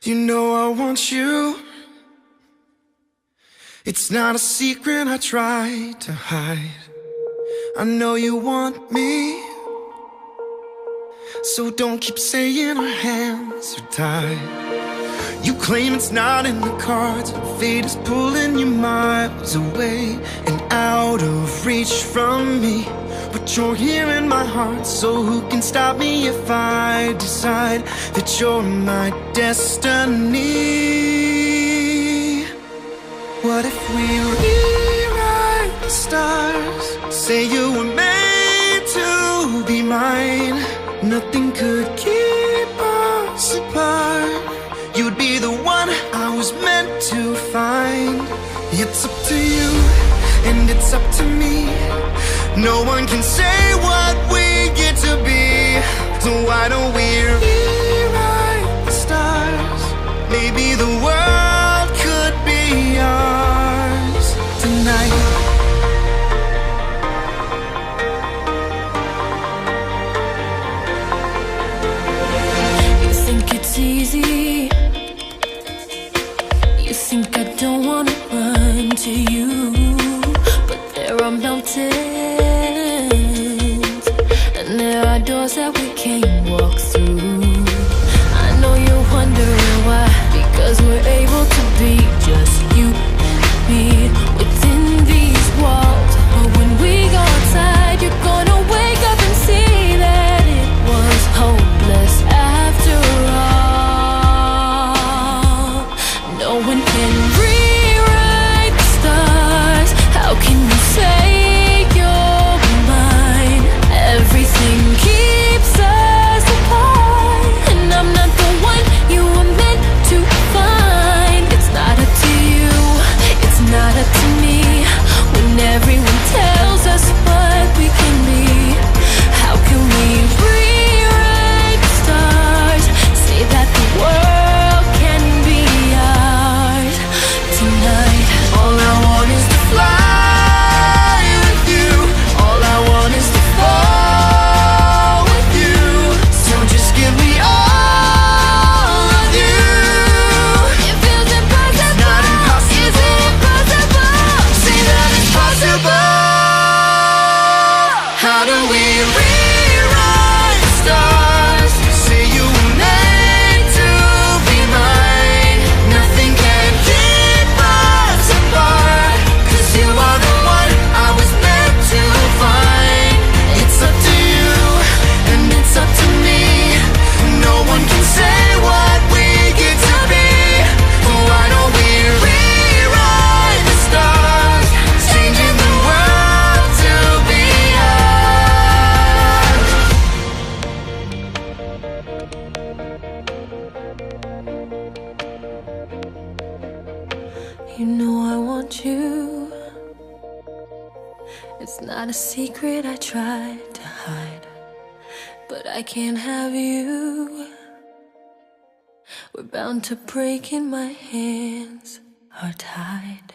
You know I want you. It's not a secret I try to hide. I know you want me, so don't keep saying our hands are tied. You claim it's not in the cards, and fate is pulling you miles away and out of reach from me. But you're here in my heart, so who can stop me if I decide that you're my destiny? What if we rewrite the stars? Say you were made to be mine. Nothing could keep us apart. You'd be the one I was meant to find. It's up to you, and it's up to me. No one can say what we get to be. So why don't we rewrite the stars? Maybe the world could be ours tonight. You think it's easy. You think I don't wanna run to you, but there are mountains, and there are doors that we can't walk through. I know you're wondering why, because we're able to be just you and me within these walls. But when we go outside, you're gonna wake up and see that it was hopeless after all. No one can rewrite the stars. How can you say you're mine? Everything keeps us apart, and I'm not the one you were meant to find. It's not up to you, it's not up to me. When everyone tells us what we can be, how can we rewrite the stars? Say that the world can be ours tonight. All I want is to fly with you. All I want is to fall with you. So just give me all of you. It feels impossible. Not impossible. Is it impossible? Say that it's possible. How do we rewrite the stars? Say you were made to be mine. Nothing can keep us apart, 'cause you are the one I was meant to find. It's up to you, and it's up to me. No one can say what we get to be. Why don't we rewrite the stars? Changing the world to be ours. You know I want you. It's not a secret I tried to hide, but I can't have you. We're bound to break and my hands are tied.